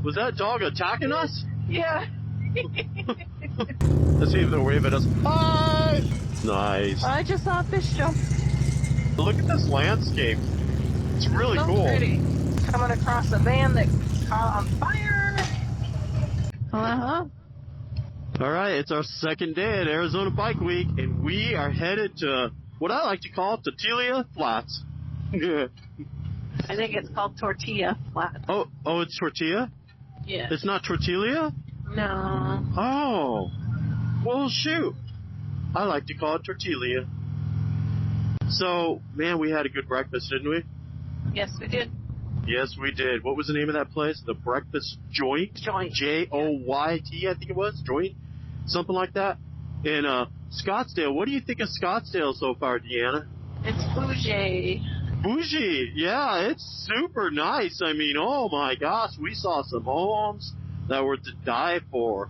Was that dog attacking us? Yeah. Let's see if they'll wave at us. Hi! Nice. I just saw a fish jump. Look at this landscape. It's really So cool. pretty. Coming across a van that caught on fire. Uh-huh. All right, it's our second day at Arizona Bike Week, and we are headed to what I like to call Tortilla Flats. I think it's called Tortilla Flat. Oh, it's Tortilla? Yeah. It's not Tortilla? No. Oh. Well, shoot. I like to call it Tortilla. So, man, we had a good breakfast, didn't we? Yes, we did. Yes, we did. What was the name of that place? The Breakfast Joint? Joint. Joyt, I think it was. Joint? Something like that. In Scottsdale. What do you think of Scottsdale so far, Deanna? It's bougie. Bougie. Yeah, it's super nice. I mean, oh my gosh, we saw some homes that were to die for.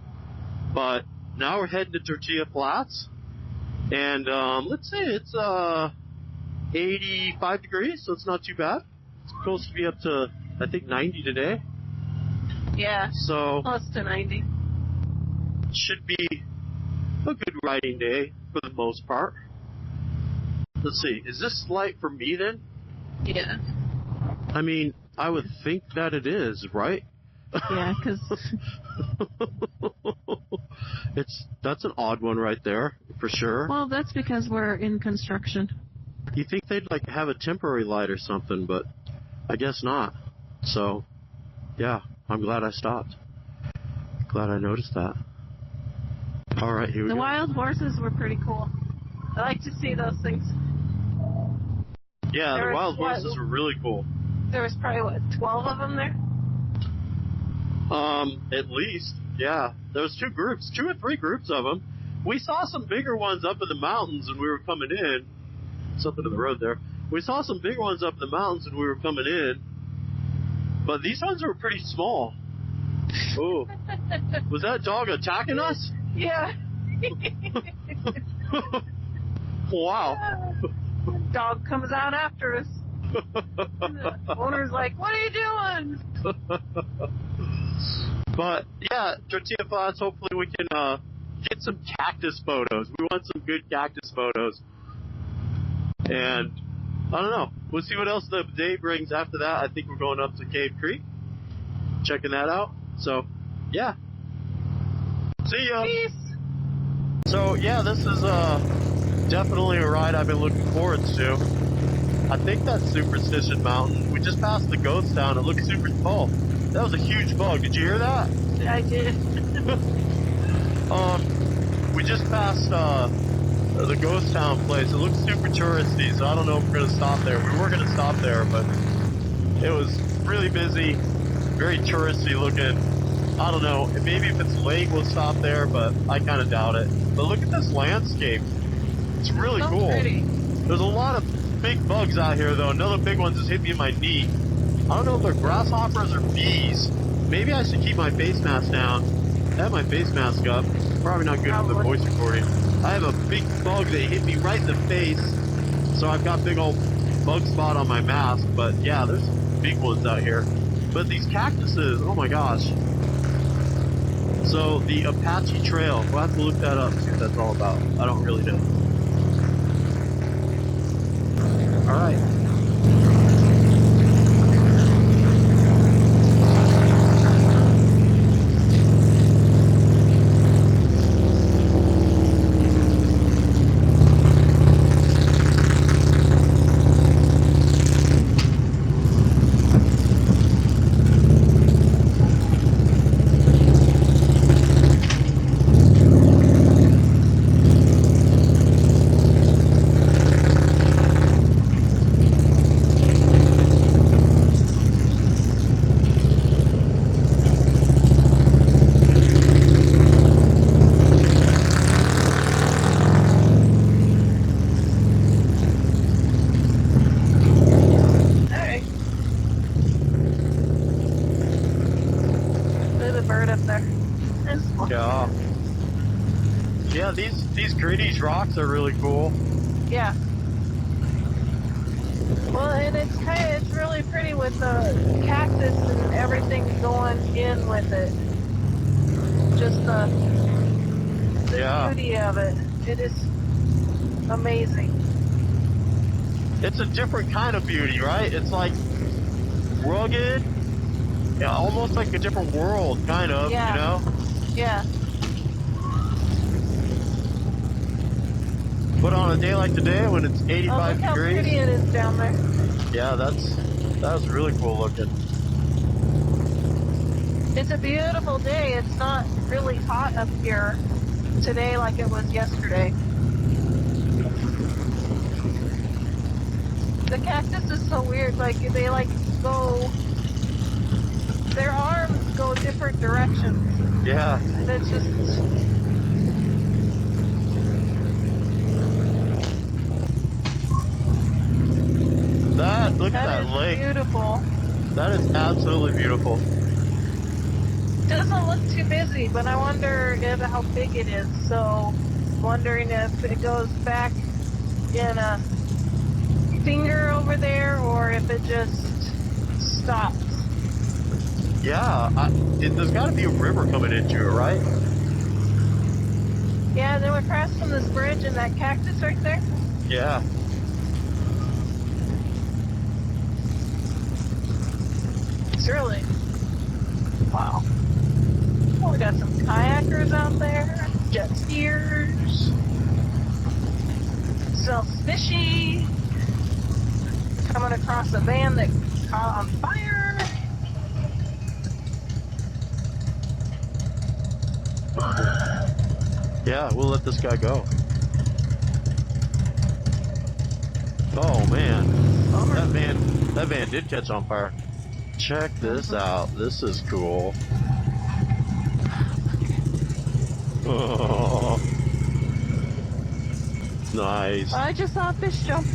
But now we're heading to Tortilla Flats. And let's say it's 85 degrees, so it's not too bad. It's supposed to be up to, I think, 90 today. Yeah. So Close to 90. should be a good riding day for the most part. Let's see, is this light for me then? Yeah. I mean, I would think that it is, right? Yeah, because... That's an odd one right there, for sure. Well, that's because we're in construction. You think they'd like have a temporary light or something, but I guess not. So, yeah, I'm glad I stopped. Glad I noticed that. All right, here we go. The wild horses were pretty cool. I like to see those things. Yeah, the wild horses were really cool. There was probably, what, 12 of them there? At least, yeah. There was 2 or 3 groups of them. We saw some bigger ones up in the mountains when we were coming in. Something to the road there. We saw some bigger ones up in the mountains when we were coming in. But these ones were pretty small. Oh. Was that dog attacking us? Yeah. Wow. Dog comes out after us. The owner's like, what are you doing? But, yeah, Tortilla Flats, hopefully we can get some cactus photos. We want some good cactus photos. And, I don't know. We'll see what else the day brings after that. I think we're going up to Cave Creek. Checking that out. So, yeah. See ya. Peace. So, yeah, this is definitely a ride I've been looking forward to. I think that's Superstition Mountain. We just passed the ghost town. It looks super tall. That was a huge bug. Did you hear that? I did. We just passed the ghost town place. It looks super touristy, so I don't know if we're going to stop there. We were going to stop there, but it was really busy, very touristy looking. I don't know. Maybe if it's late, we'll stop there, but I kind of doubt it. But look at this landscape. It's really So cool. pretty. There's a lot of big bugs out here, though. Another big one just hit me in my knee. I don't know if they're grasshoppers or bees. Maybe I should keep my face mask down. I have my face mask up. Probably not good for the voice recording. I have a big bug that hit me right in the face, so I've got big old bug spot on my mask. But yeah, there's big ones out here. But these cactuses, oh my gosh. So the Apache Trail, we'll have to look that up, see what that's all about. I don't really know. All right. Yeah. Yeah, these gritty rocks are really cool. Yeah. Well, and it's really pretty with the cactus and everything going in with it. Just the Yeah. beauty of it. It is amazing. It's a different kind of beauty, right? It's like rugged, yeah, almost like a different world, kind of, Yeah. you know? Yeah. But on a day like today, when it's Oh, 85 look how degrees, pretty it is down there. yeah, that's really cool looking. It's a beautiful day. It's not really hot up here today like it was yesterday. The cactus is so weird. Like they go, their arms go different directions. Yeah, And it's just look at that is lake. beautiful. That is absolutely beautiful. Doesn't look too busy, but I wonder how big it is. So, wondering if it goes back in a finger over there, or if it just stops. Yeah, there's got to be a river coming into it, right? Yeah, then we're crossing this bridge and that cactus right there. Yeah. It's really, wow. Oh, we got some kayakers out there, jet skiers, sells fishy, coming across a van that caught on fire. Yeah, we'll let this guy go. Oh man, that van did catch on fire. Check this out. This is cool. Oh, nice. I just saw a fish jump.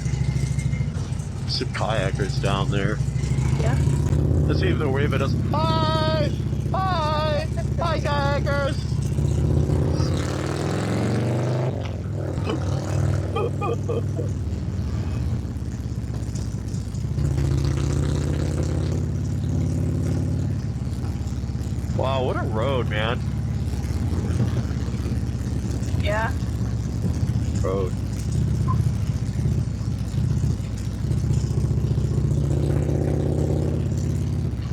Some kayakers down there. Yeah. Let's see if they'll wave at us. Hi! Hi! Hi, kayakers! Wow, what a road, man. Yeah. Road.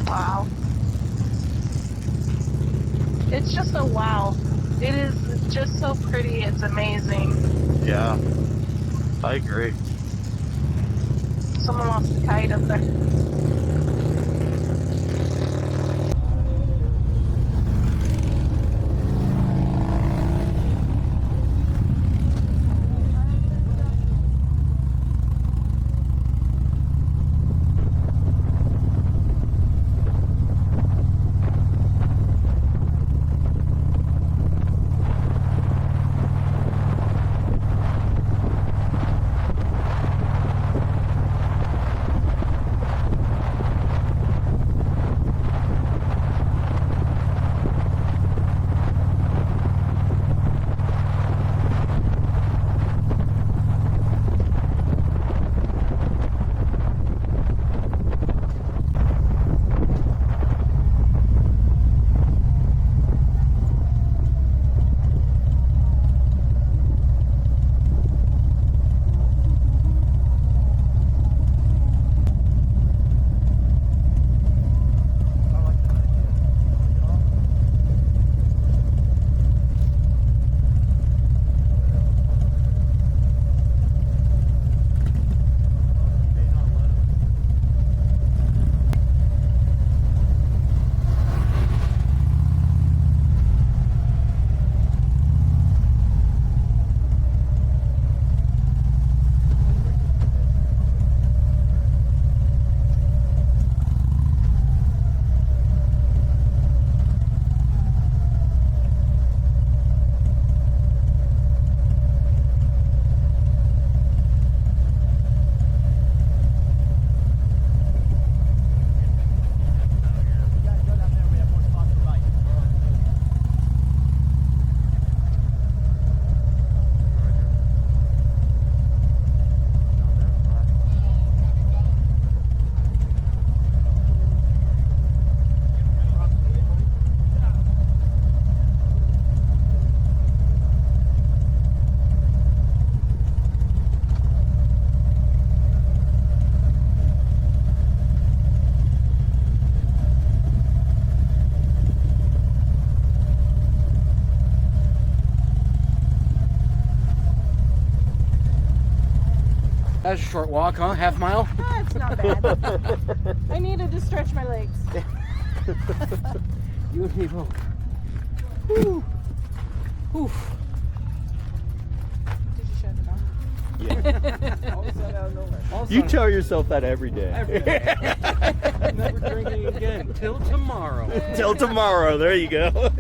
Wow. It's just a wow. It is just so pretty. It's amazing. Yeah, I agree. Someone lost a kite up there. That's a short walk, huh? Half mile? It's not bad. I needed to stretch my legs. You and me both. Whew. Whew. Did you shut it off? All of a sudden out of nowhere. All of a You sudden- tell yourself that every day. Every day. Never drinking again. Till tomorrow. Till tomorrow. There you go.